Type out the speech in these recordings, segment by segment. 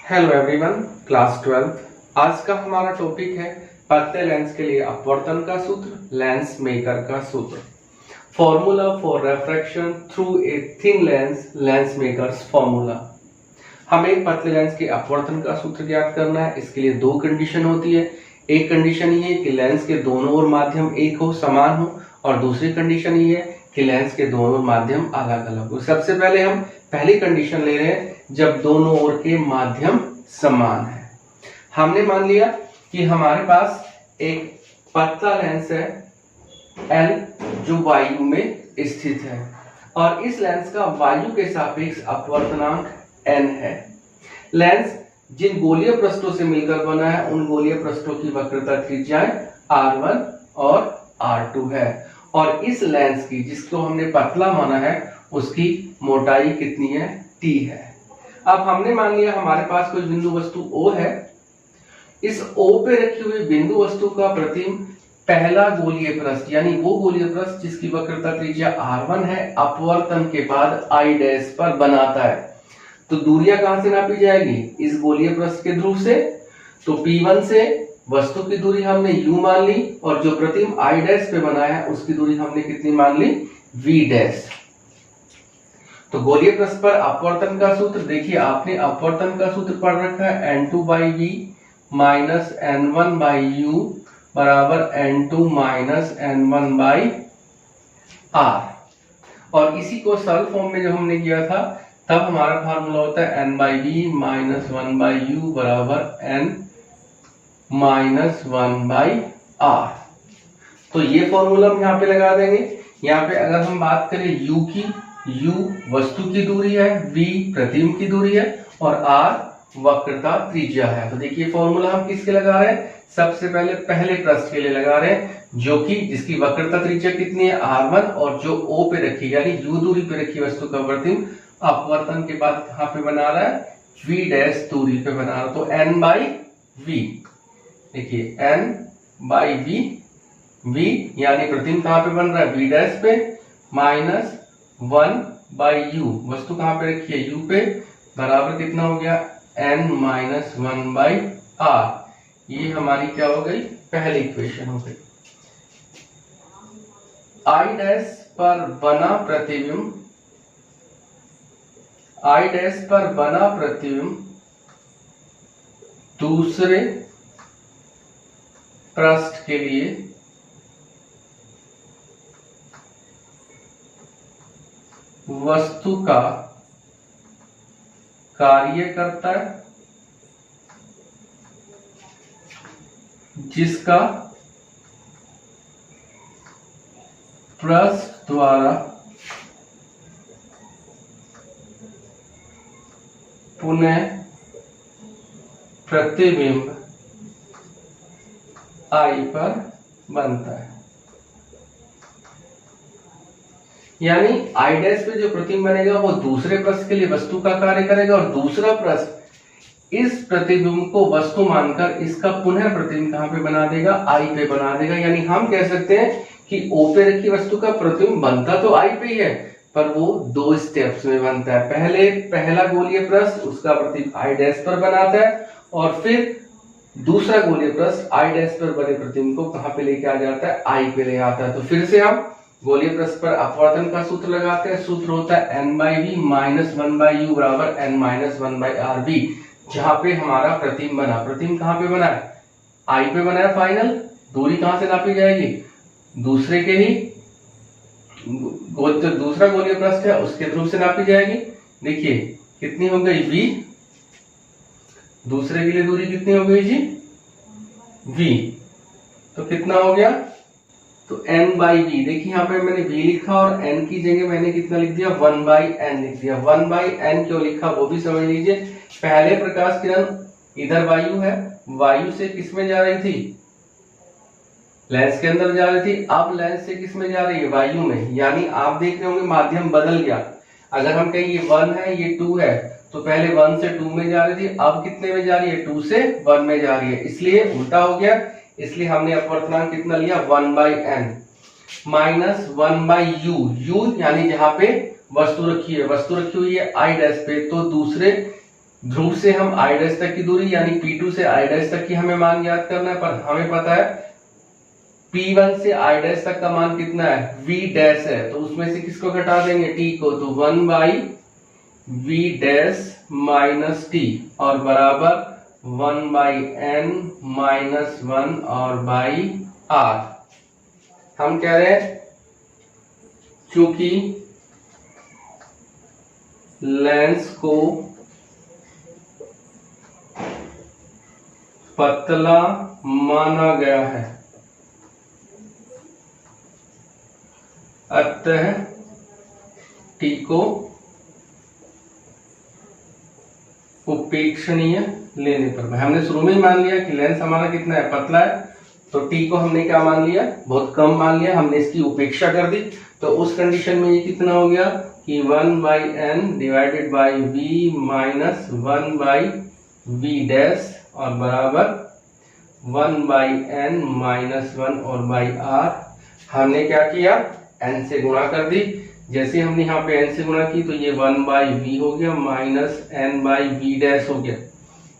Hello everyone, class 12। आज का हमारा टॉपिक है पतले लेंस के लिए अपवर्तन का सूत्र, लेंस मेकर का सूत्र। Formula for refraction through a thin lens, lens makers formula. हमें पतले लेंस के अपवर्तन का सूत्र ज्ञात करना है। इसके लिए दो कंडीशन होती है। एक कंडीशन ये है कि लेंस के दोनों ओर माध्यम एक हो, समान हो, और दूसरी कंडीशन ये है कि लेंस के दोनों माध्यम अलग अलग हो। सबसे पहले हम पहली कंडीशन ले रहे हैं, जब दोनों ओर के माध्यम समान है। हमने मान लिया कि हमारे पास एक पतला लेंस है L, जो वायु में स्थित है, और इस लेंस का वायु के सापेक्ष अपवर्तनांक n है। लेंस जिन गोलीय पृष्ठों से मिलकर बना है, उन गोलीय पृष्ठों की वक्रता त्रिज्याएं R1 और R2 है, और इस लेंस की, जिसको हमने पतला माना है, उसकी मोटाई कितनी है? T है। अब हमने मान लिया हमारे पास कोई बिंदु वस्तु O है। इस O पे रखी हुई बिंदु वस्तु का प्रतिबिंब पहला गोलीय पृष्ठ, यानी वो गोलीय पृष्ठ जिसकी वक्रता त्रिज्या R1 है, अपवर्तन के बाद I' पर बनाता है। तो दूरियां कहां से नापी जाएगी? इस गोलीय पृष्ठ के ध्रुव से। तो P1 से वस्तु की दूरी हमने u मान ली, और जो प्रतिबिंब I' पे बना है उसकी दूरी हमने कितनी मान ली? V'। तो गोलीय पृष्ठ पर अपवर्तन का सूत्र देखिए, आपने अपवर्तन का सूत्र पढ़ रखा है n2/v माइनस n1/u बराबर n2 माइनस n1/r। और इसी को सरल फॉर्म में जब हमने किया था, तब हमारा फार्मूला होता है n/v माइनस 1/u बराबर n माइनस 1/r। तो ये फॉर्मूला हम यहाँ पे लगा देंगे। यहाँ पे अगर हम बात करें u की, u वस्तु की दूरी है, v प्रतिबिंब की दूरी है, और r वक्रता त्रिज्या है। तो देखिए फॉर्मूला हम किसके लगा रहे हैं? सबसे पहले पहले पृष्ठ के लिए लगा रहे हैं, जो कि जिसकी वक्रता त्रिज्या कितनी है? R1, और जो O पे रखी, यानी u दूरी पे रखी वस्तु का प्रतिबिंब अपवर्तन के बाद कहां पे बना रहा है? V' दूरी पे बना रहा है। तो n/v, देखिए n/v, v यानी प्रतिबिंब कहां पे बन रहा है? V' पे, माइनस 1/u, वस्तु कहां पे रखी है? u पे, बराबर कितना हो गया? n minus 1/r। ये हमारी क्या हो गई? पहली इक्वेशन हो गई। I' पर बना प्रतिबिंब, I' पर बना प्रतिबिंब दूसरे पृष्ठ के लिए वस्तु का कार्य करता है, जिसका पृष्ठ द्वारा पुनः प्रतिबिंब I पर बनता है। यानी I' पे जो प्रतिबिंब बनेगा वो दूसरे पृष्ठ के लिए वस्तु का कार्य करेगा, और दूसरा पृष्ठ इस प्रतिबिंब को वस्तु मानकर इसका पुनः प्रतिबिंब कहां पे बना देगा? I पे बना देगा। यानी हम कह सकते हैं कि O पे रखी वस्तु का प्रतिबिंब बनता तो I पे ही है, पर वो दो स्टेप्स में बनता है। पहले पहला गोलीय पृष्ठ उसका प्रतिबिंब I' पर बनाता है, और फिर दूसरा गोलीय पृष्ठ I' पर बने प्रतिबिंब को कहां पे लेके आ जाता है? I पे ले आता है। तो फिर से हम गोलीय पृष्ठ पर अपवर्तन का सूत्र लगाते हैं। सूत्र होता है n/v माइनस 1/u बराबर n माइनस 1/rv, जहां पे हमारा प्रतिबिंब बना। प्रतिबिंब कहां पे बना है? I पे बना है फाइनल। दूरी कहां से नापी जाएगी? दूसरे के ही जो दूसरा गोलीय पृष्ठ है उसके ध्रुव से नापी जाएगी। देखिए कितनी हो गई? v। दूसरे के लिए दूरी कितनी हो गई जी? v। तो कितना हो गया? तो n/v। देखिए यहाँ पे मैंने v लिखा, और n की जगह मैंने कितना लिख दिया? 1/n लिख दिया। 1/n क्यों लिखा वो भी समझ लीजिए। पहले प्रकाश किरण इधर वायु है, वायु से किस में जा रही थी? लेंस के अंदर जा रही थी। अब लेंस से किस में जा रही है? वायु में। यानी आप देख रहे होंगे माध्यम बदल गया। अगर हम कहें ये 1 है, ये 2 है, तो पहले 1 से 2 में जा रही थी, अब कितने में जा रही है? 2 से 1 में जा रही है, इसलिए उल्टा हो गया। इसलिए हमने अपवर्तनांक कितना लिया? 1/n minus 1/u। u यानी जहां पे वस्तु रखी है, वस्तु रखी हुई है I' पे, तो दूसरे ध्रुव से हम i डैश तक की दूरी यानी P2 से i डैश तक की हमें मान ज्ञात करना है, पर हमें पता है P1 से i डैश तक का मान कितना है, v डैश है, तो उसमें से किसको घटा देंगे, t को, तो 1 by v dash minus t और बराबर 1 बाई n माइनस 1 और बाई r। हम कह रहे हैं चूंकि लेंस को पतला माना गया है, अतः t को उपेक्षणीय लेने पर, हमने शुरू में ही मान लिया कि लेंस हमारा कितना है, पतला है, तो t को हमने क्या मान लिया, बहुत कम मान लिया, हमने इसकी उपेक्षा कर दी। तो उस कंडीशन में ये कितना हो गया कि 1 by n divided by v minus 1 by v dash और बराबर 1 बाई एन माइनस 1 और बाई r। हमने क्या किया, n से गुणा कर दी, जैसे हमने यहाँ पे n से गुणा की तो ये 1 बाई v हो गया minus n by v dash हो गया।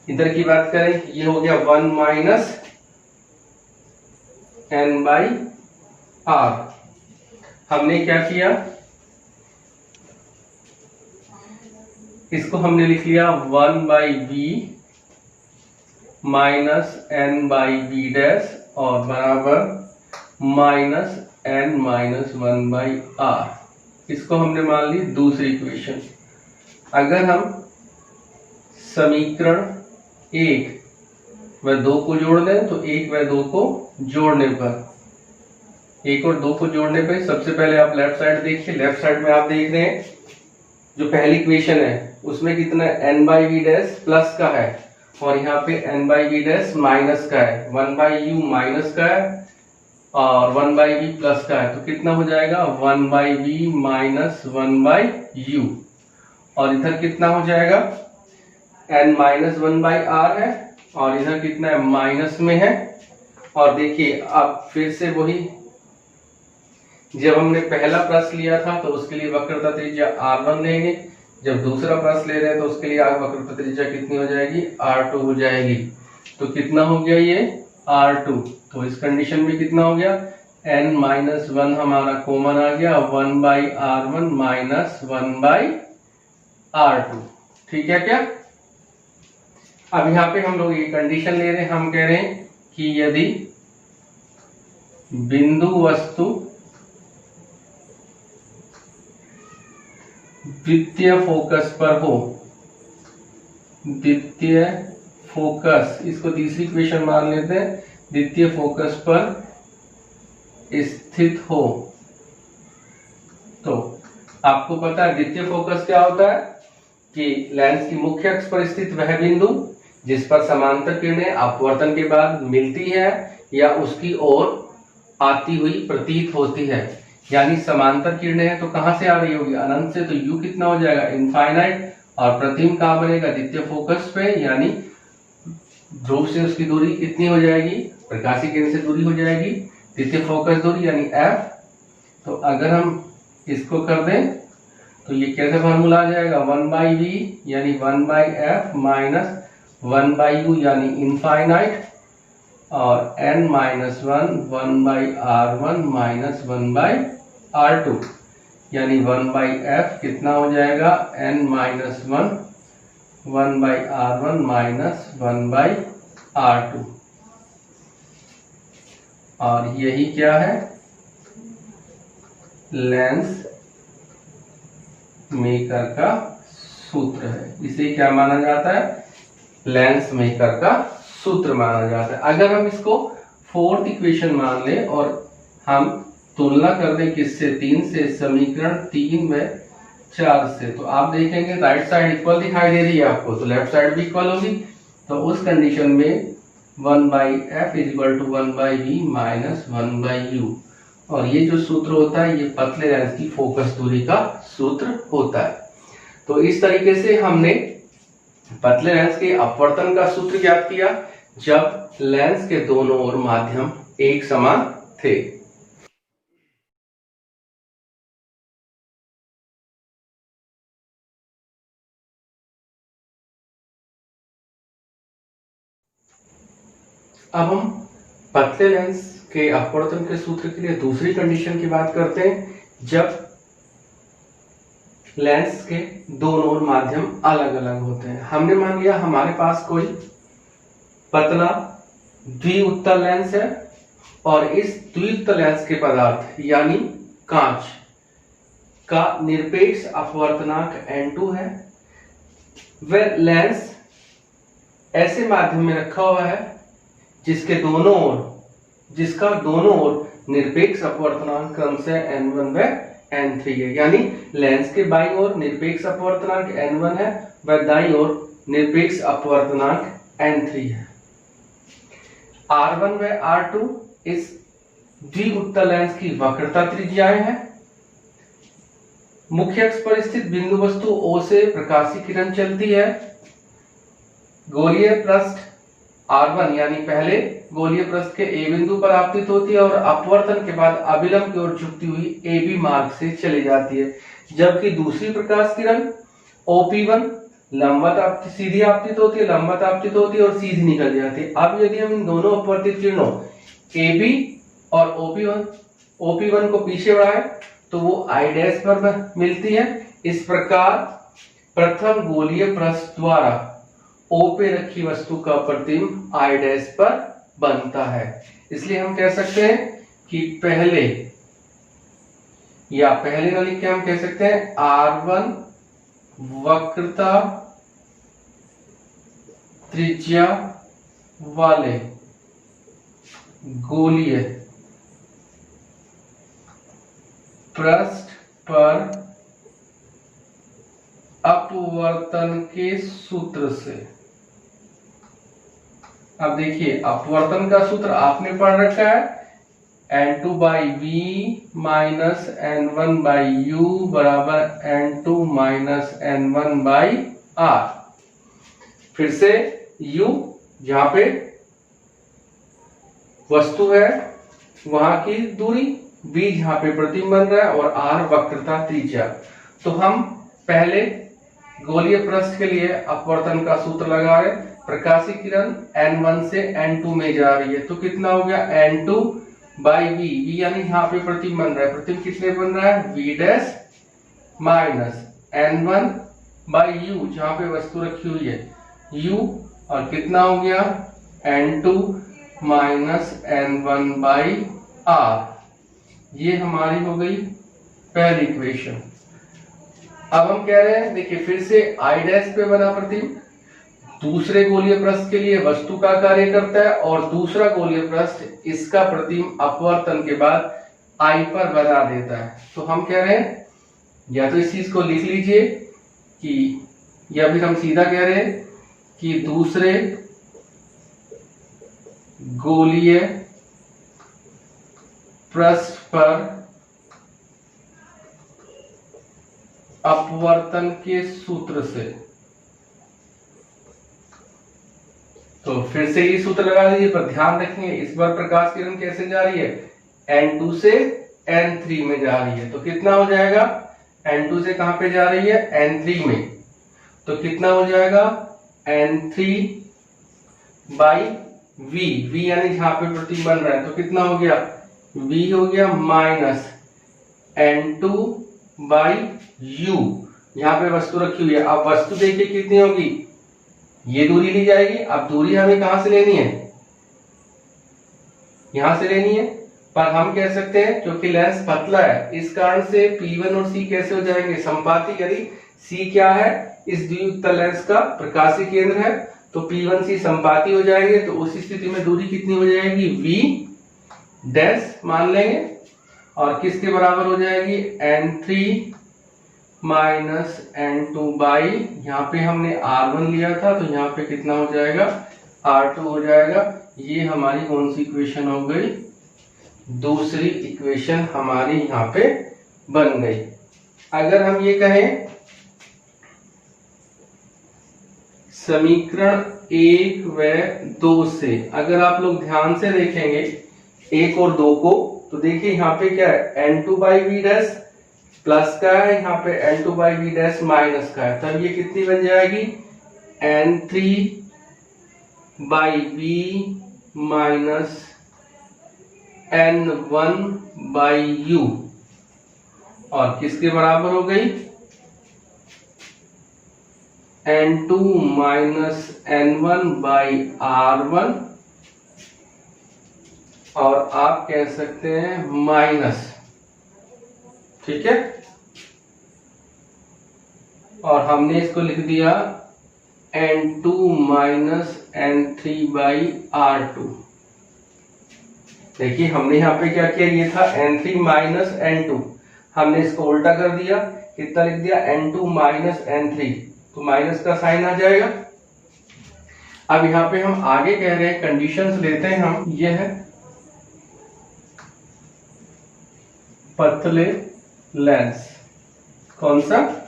इधर की बात करें, ये हो गया 1 माइनस n बाई r। हमने क्या किया, इसको हमने लिख लिया 1 by v minus n by v dash और बराबर minus n minus 1 by r। इसको हमने मान ली दूसरी इक्वेशन। अगर हम समीकरण 1 व 2 को जोड़ दें तो 1 व 2 को जोड़ने पर, 1 और 2 को जोड़ने पर, सबसे पहले आप लेफ्ट साइड देखिए, लेफ्ट साइड में आप देख रहे हैं जो पहली इक्वेशन है उसमें कितना n by v dash plus का है और यहाँ पे n by v dash minus का है, 1 बाई यू माइनस का है और 1 बाई वी प्लस का है, तो कितना हो जाएगा 1 by v minus 1 by u. और इधर कितना हो जाएगा, n माइनस 1 बाई आर है और इधर कितना है, माइनस में है। और देखिए अब फिर से वही, जब हमने पहला प्रश्न लिया था तो उसके लिए वक्रता त्रिज्या r1 लेंगे, जब दूसरा प्रश्न ले रहे हैं तो उसके लिए वक्रता त्रिज्या कितनी हो जाएगी, r2 हो जाएगी। तो कितना हो गया ये r2, तो इस कंडीशन में कितना हो गया, n माइनस 1 हमारा कॉमन आ गया, 1 by r1 minus 1 by r2। ठीक है क्या। अब यहाँ पे हम लोग ये कंडीशन ले रहे हैं, हम कह रहे हैं कि यदि बिंदु वस्तु द्वितीय फोकस पर हो, द्वितीय फोकस, इसको तीसरी इक्वेशन मान लेते हैं, द्वितीय फोकस पर स्थित हो, तो आपको पता है द्वितीय फोकस क्या होता है कि लेंस की मुख्य अक्ष पर स्थित वह बिंदु जिस पर समांतर किरणें अपवर्तन के बाद मिलती है या उसकी ओर आती हुई प्रतीत होती है। यानी समांतर किरणें हैं तो कहां से आ रही होगी, अनंत से, तो u कितना हो जाएगा, इनफाइनाइट, और प्रतिबिंब कहां बनेगा, द्वितीय फोकस पे, यानी ध्रुव से उसकी दूरी कितनी हो जाएगी, प्रकाशीय किरण से दूरी हो जाएगी द्वितीय फोकस दूरी यानी f। तो अगर हम इसको कर दें तो ये कैसे फार्मूला आ जाएगा, 1 बाई वी यानी 1 by F minus 1 by you यानी इनफाइनाइट और n minus 1 by r1 minus 1 by r2 यानी 1 बाई एफ कितना हो जाएगा, n minus 1 by r1 minus 1 by r2। और यही क्या है, लेंस मेकर का सूत्र है। इसे क्या माना जाता है, लेंस मेकर का सूत्र माना जाता है। अगर हम इसको फोर्थ इक्वेशन मान लें और हम तुलना कर दें किससे, 3 से, समीकरण 3 व 4 से, तो आप देखेंगे राइट साइड इक्वल दिखाई दे रही है आपको, तो लेफ्ट साइड भी इक्वल होगी। तो उस कंडीशन में 1 by f is equal to 1 by v minus 1 by u, और ये जो सूत्र होता है ये पतले लेंस की फोकस दूरी का सूत्र होता है। तो इस तरीके से हमने पतले लेंस के अपवर्तन का सूत्र ज्ञात किया जब लेंस के दोनों ओर माध्यम एक समान थे। अब हम पतले लेंस के अपवर्तन के सूत्र के लिए दूसरी कंडीशन की बात करते हैं, जब लेंस के दोनों ओर माध्यम अलग अलग होते हैं। हमने मान लिया हमारे पास कोई पतला द्विउत्तल लेंस है और इस द्विउत्तल लेंस के पदार्थ यानी कांच का निरपेक्ष अपवर्तनांक n2 है। वह लेंस ऐसे माध्यम में रखा हुआ है जिसका दोनों ओर निरपेक्ष अपवर्तनांक क्रमशः n1 व n3 है। यानी लेंस के बाईं ओर निरपेक्ष अपवर्तनांक n1 है व दाईं ओर निरपेक्ष अपवर्तनांक n3 है। R1 व R2 इस द्विउत्तल लेंस की वक्रता त्रिज्याएं हैं। मुख्य अक्ष पर स्थित बिंदु वस्तु O से प्रकाशीय किरण चलती है। गोलीय पृष्ठ R1 यानी पहले गोलीय पृष्ठ के A बिंदु पर आपतित होती है और अपवर्तन के बाद अभिलंब की ओर झुकती हुई AB मार्ग से चली जाती है, जबकि दूसरी प्रकाश किरण OP1 लंबवत सीधी आपतित होती है, लंबवत आपतित होती है और सीधी निकल जाती है। अब यदि हम इन दोनों अपवर्तित किरणों AB और OP1 को पीछे बढ़ाएं तो वो I' पर मिलती है। इस प्रकार प्रथम गोलीय पृष्ठ द्वारा O पे रखी वस्तु का प्रतिबिंब I' पर बनता है। इसलिए हम कह सकते हैं कि पहले वाली क्या हम कह सकते हैं, R1 वक्रता त्रिज्या वाले गोलीय पृष्ठ पर अपवर्तन के सूत्र से। अब देखिए अपवर्तन का सूत्र आपने पढ़ रखा है, n2/v माइनस n1/u बराबर n2 माइनस n1/r। फिर से u जहां पे वस्तु है वहां की दूरी, v जहां पे प्रतिबिंब बन रहा है और r वक्रता त्रिज्या। तो हम पहले गोलीय पृष्ठ के लिए अपवर्तन का सूत्र लगा रहे। प्रकाशीय किरण n1 से n2 में जा रही है तो कितना हो गया n2/v, v यानी यहाँ पे प्रतिबिंब बन रहा है, प्रतिबिंब कितने बन रहा है v' माइनस n1/u जहाँ पे वस्तु रखी हुई है u, और कितना हो गया n2 माइनस n1/r। ये हमारी हो गई पहली इक्वेशन। अब हम कह रहे हैं देखिए फिर से I' पे बना प्रतिबिंब दूसरे गोलीय पृष्ठ के लिए वस्तु का कार्य करता है और दूसरा गोलीय पृष्ठ इसका प्रतिबिंब अपवर्तन के बाद I पर बना देता है। तो हम कह रहे हैं या तो इस चीज को लिख लीजिए कि, या फिर हम सीधा कह रहे हैं कि दूसरे गोलीय पृष्ठ पर अपवर्तन के सूत्र से। तो फिर से ये सूत्र लगा लीजिए, पर ध्यान रखेंगे इस बार प्रकाश किरण कैसे जा रही है, n2 से n3 में जा रही है। तो कितना हो जाएगा, n2 से कहां पे जा रही है, n3 में, तो कितना हो जाएगा n3/v, v यानी जहां पे प्रतिबिंब बन रहा है, तो कितना हो गया v हो गया माइनस n2/u, यहाँ पे वस्तु रखी हुई है। अब वस्तु देखिए कितनी होगी, ये दूरी ली जाएगी। अब दूरी हमें कहां से लेनी है, यहां से लेनी है, पर हम कह सकते हैं क्योंकि लेंस पतला है इस कारण से P1 और C कैसे हो जाएंगे, संपाती। यदि C क्या है, इस द्विउत्तल लेंस का प्रकाशीय केंद्र है, तो P1C संपाती हो जाएंगे। तो उस स्थिति में दूरी कितनी हो जाएगी, v' मान लेंगे, और किसके बराबर हो जाएगी, n3 माइनस n2 यहाँ पे हमने r1 लिया था तो यहाँ पे कितना हो जाएगा, r2 हो जाएगा। ये हमारी कौन सी इक्वेशन हो गई, दूसरी इक्वेशन हमारी यहाँ पे बन गई। अगर हम ये कहें समीकरण 1 व 2 से, अगर आप लोग ध्यान से देखेंगे 1 और 2 को, तो देखिए यहाँ पे क्या है, n2/v' प्लस का है, यहाँ पे n2/v' माइनस का है। तब ये कितनी बन जाएगी, n3/v माइनस N1/U और किसके बराबर हो गई? N2 माइनस N1/R1 और आप कह सकते हैं माइनस, ठीक है। और हमने इसको लिख दिया N2 माइनस N3/R2। देखिए हमने यहाँ पे क्या किया, ये था N3 माइनस N2, हमने इसको उल्टा कर दिया, कितना लिख दिया N2 माइनस N3, तो माइनस का साइन आ जाएगा। अब यहाँ पे हम आगे कह रहे हैं, कंडीशंस लेते हैं हम, ये है पतले लेंस, कौन सा?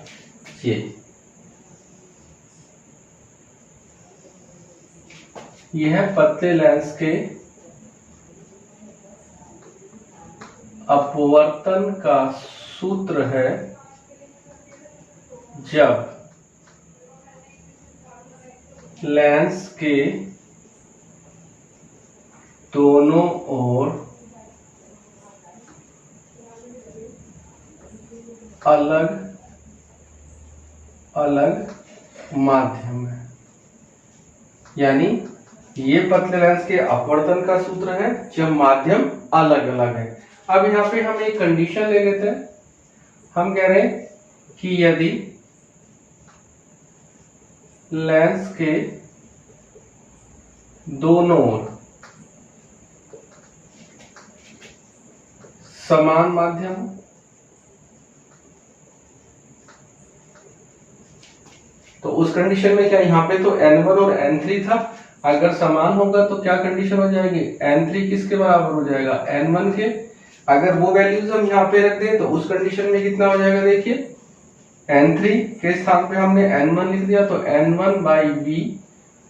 ये है पतले लेंस के अपवर्तन का सूत्र है जब लेंस के दोनों ओर अलग अलग माध्यम है। यानी ये पतले लेंस के अपवर्तन का सूत्र है जब माध्यम अलग अलग है। अब यहाँ पे हम एक कंडीशन ले लेते हैं, हम कह रहे हैं कि यदि लेंस के दोनों ओर समान माध्यम, तो उस कंडीशन में क्या, यहाँ पे तो N1 और N3 था, अगर समान होगा तो क्या कंडीशन हो जाएगी, N3 किसके बराबर हो जाएगा, N1 के। अगर वो वैल्यूज हम यहाँ पे रख दें तो उस कंडीशन में कितना हो जाएगा, देखिए N3 के स्थान पे हमने N1 लिख दिया, तो N1/V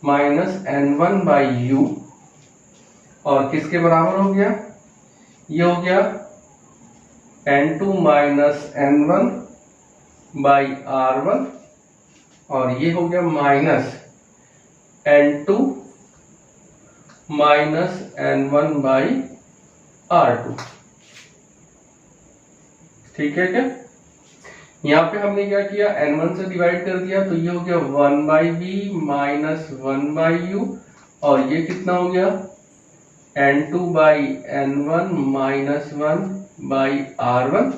माइनस N1/U और किसके बराबर हो गया, ये हो गया N2 माइनस N1/R1 और ये हो गया माइनस N2 माइनस N1/R2। ठीक है क्या? यहाँ पे हमने क्या किया, N1 से डिवाइड कर दिया, तो ये हो गया 1/V माइनस 1/U और ये कितना हो गया N2/N1 माइनस 1/R1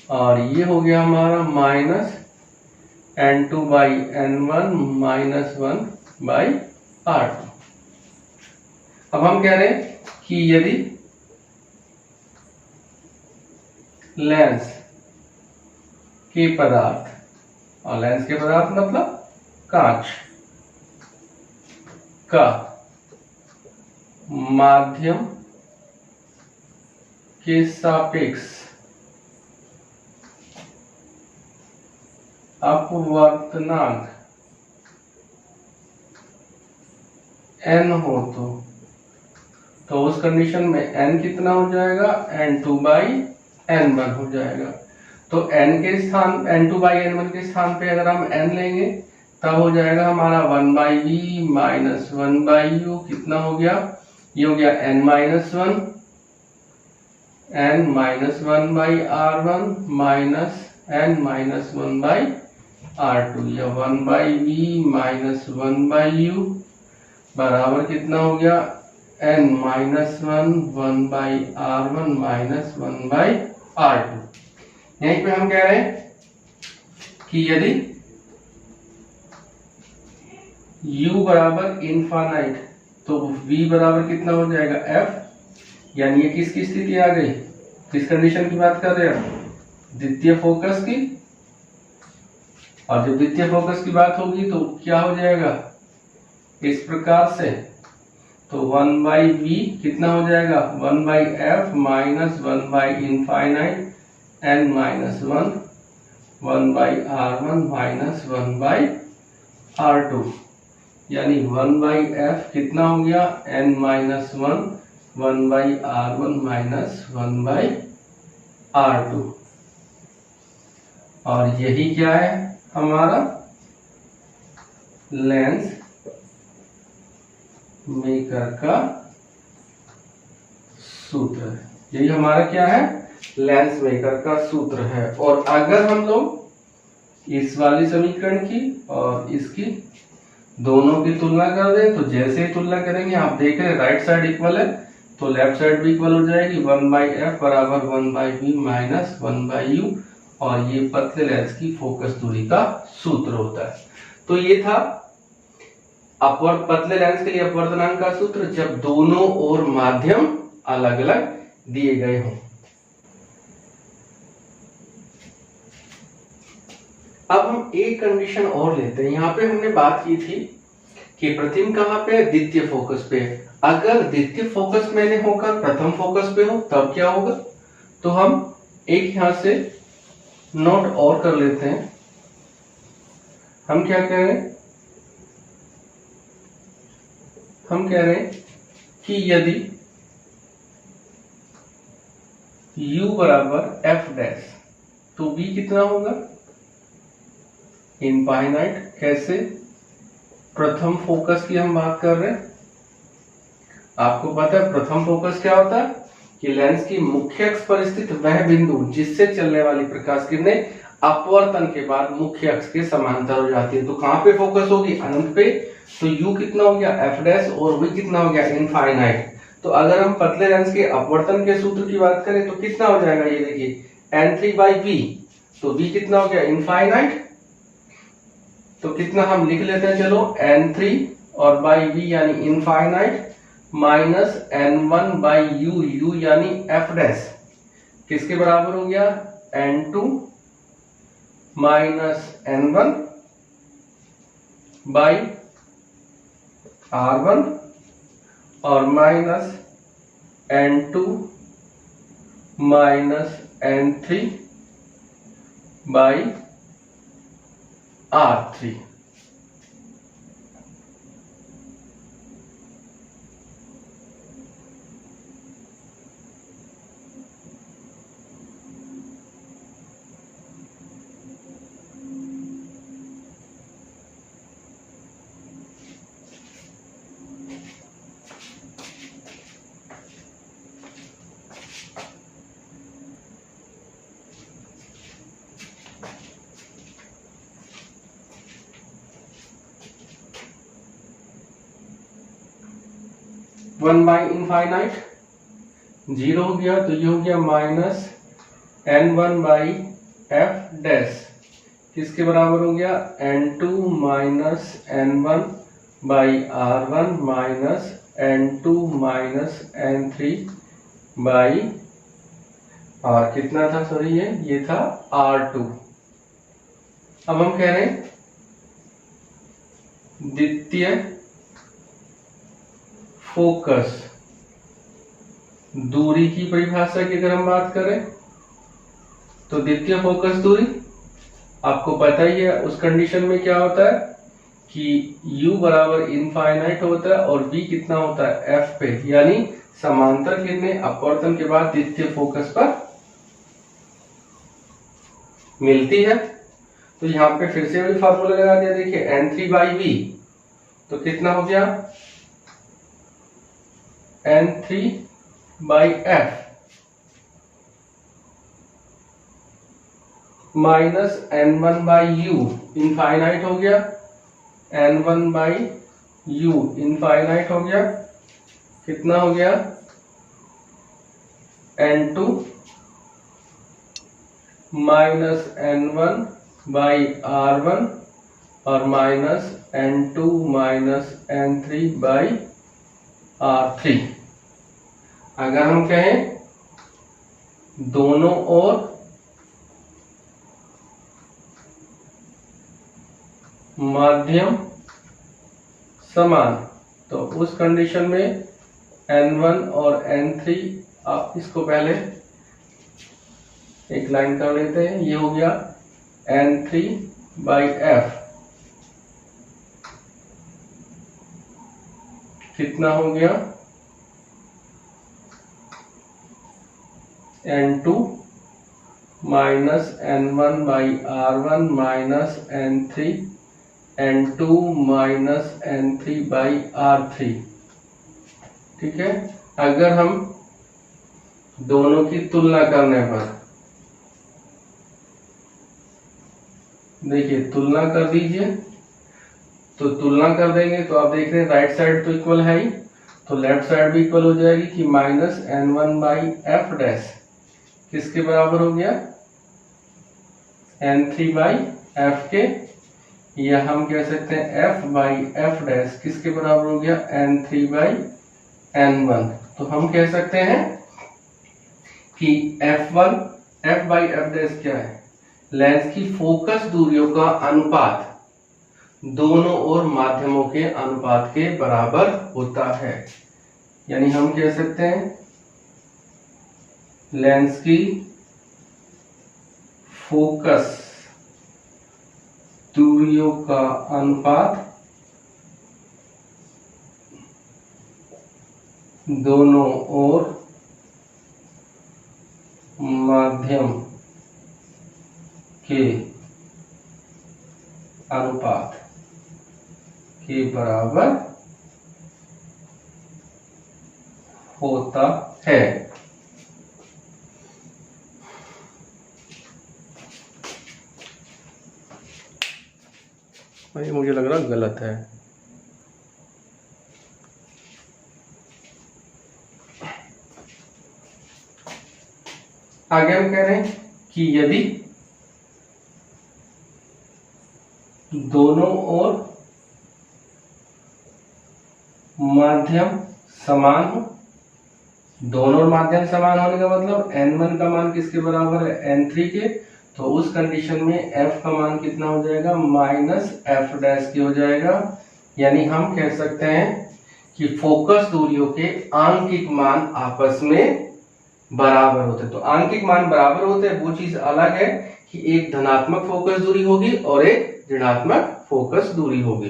और ये हो गया हमारा माइनस N2/N1 माइनस 1/R2। अब हम कह रहे हैं कि यदि लेंस के पदार्थ, और लेंस के पदार्थ मतलब कांच का माध्यम के सापेक्ष अपवर्तनांक n हो तो उस कंडीशन में n कितना हो जाएगा, N2/N1 हो जाएगा। तो n के स्थान, N2/N1 के स्थान पे अगर हम n लेंगे तब हो जाएगा हमारा 1/V माइनस 1/U, कितना हो गया, ये हो गया n minus 1/R1 minus n minus 1/R2 या 1/V माइनस 1/U बराबर कितना हो गया, n minus 1/R1 minus 1/R2। यहीं पे हम कह रहे हैं कि यदि U बराबर इनफाइनाइट तो V बराबर कितना हो जाएगा, F। यानी ये किसकी स्थिति आ गई, किस कंडीशन की बात कर रहे हैं, द्वितीय फोकस की। और जब द्वितीय फोकस की बात होगी तो क्या हो जाएगा, इस प्रकार से, तो 1/V कितना हो जाएगा, 1/F माइनस 1/इनफाइनाइट n minus 1/R1 minus 1/R2 यानी 1/F कितना हो गया, n minus 1/R1 minus 1/R2 और यही क्या है हमारा लेंस मेकर का सूत्र है। यही हमारा क्या है, लेंस मेकर का सूत्र है। और अगर हम लोग इस वाली समीकरण की और इसकी दोनों की तुलना कर दें तो जैसे ही तुलना करेंगे आप देख रहे हैं राइट साइड इक्वल है तो लेफ्ट साइड भी इक्वल हो जाएगी। 1/f बराबर 1/v माइनस 1/u, और ये पतले लेंस की फोकस दूरी का सूत्र होता है। तो ये था अपवर्त पतले लेंस के लिए अपवर्तनांक का सूत्र जब दोनों ओर माध्यम अलग अलग दिए गए हों। अब हम एक कंडीशन और लेते हैं। यहाँ पे हमने बात की थी कि प्रथम कहाँ पे, द्वितीय फोकस पे। अगर द्वितीय फोकस में नहीं होकर प्रथम फोकस पे हो तब क्या होगा, तो हम एक यहां से नोट और कर लेते हैं। हम क्या कह रहे हैं, हम कह रहे हैं कि यदि u बराबर f डैश तो v कितना होगा, इनफाइनाइट। कैसे, प्रथम फोकस की हम बात कर रहे हैं। आपको पता है प्रथम फोकस क्या होता है कि लेंस की मुख्य अक्ष पर स्थित वह बिंदु जिससे चलने वाली प्रकाश किरणें अपवर्तन के बाद मुख्य अक्ष के समांतर हो जाती है। तो कहां पे फोकस होगी, अनंत पे। तो u कितना हो गया f डैश और v कितना हो गया, इनफाइनाइट। तो अगर हम पतले लेंस के अपवर्तन के सूत्र की बात करें तो कितना हो जाएगा, ये देखिए n3/v। तो v कितना हो गया, इनफाइनाइट। तो कितना हम लिख लेते हैं, चलो n3 और बाई v यानी इनफाइनाइट माइनस n1/u, u यानी f डैश किसके बराबर हो गया, n2 minus n1 by r1 और minus n2 minus n3 by r3। One by infinite 0 हो गया तो ये हो गया माइनस n1/f डैश किसके बराबर हो गया, n2 minus n1/r1 minus n2 minus n3/r कितना था, सॉरी ये था r2। अब हम कह रहे हैं द्वितीय फोकस दूरी की परिभाषा की अगर हम बात करें तो द्वितीय फोकस दूरी आपको पता ही है, उस कंडीशन में क्या होता है कि u बराबर इनफाइनाइट होता है और v कितना होता है, f पे, यानी समांतर किरणें अपवर्तन के बाद द्वितीय फोकस पर मिलती है। तो यहाँ पे फिर से वही फार्मूला लगा दिया, देखिए n3/v तो कितना हो गया, n3/f माइनस n1/u इनफाइनाइट हो गया, n1/u इनफाइनाइट हो गया, कितना हो गया, n2 माइनस n1/r1 और माइनस n2 माइनस n3/r3। अगर हम कहें दोनों ओर माध्यम समान तो उस कंडीशन में n1 और n3, आप इसको पहले एक लाइन कर लेते हैं, ये हो गया n3/f कितना हो गया, n2 minus n1/r1 minus n2 minus n3/r3। ठीक है, अगर हम दोनों की तुलना करने पर, देखिए तुलना कर दीजिए, तो तुलना कर देंगे तो आप देख रहे हैं राइट साइड तो इक्वल है ही, तो लेफ्ट साइड भी इक्वल हो जाएगी कि minus n1 by F dash किसके बराबर हो गया, n3 बाई एफ के, या हम कह सकते हैं f बाई एफ डैश किसके बराबर हो गया, n3 बाई n1। तो हम कह सकते हैं कि f बाई एफ डैश क्या है, लेंस की फोकस दूरियों का अनुपात दोनों ओर माध्यमों के अनुपात के बराबर होता है। यानी हम कह सकते हैं लेंस की फोकस दूरियों का अनुपात दोनों ओर माध्यम के अनुपात के बराबर होता है। ये मुझे लग रहा गलत है। आगे हम कह रहे हैं कि यदि दोनों ओर माध्यम समान हो, दोनों ओर माध्यम समान होने का मतलब n1 का मान किसके बराबर है, n3 के, तो उस कंडीशन में f का मान कितना हो जाएगा, माइनस एफ डैश की हो जाएगा। यानी हम कह सकते हैं कि फोकस दूरियों के आंकिक मान आपस में बराबर होते हैं। तो आंकिक मान बराबर होते हैं वो चीज अलग है कि एक धनात्मक फोकस दूरी होगी और एक ऋणात्मक फोकस दूरी होगी।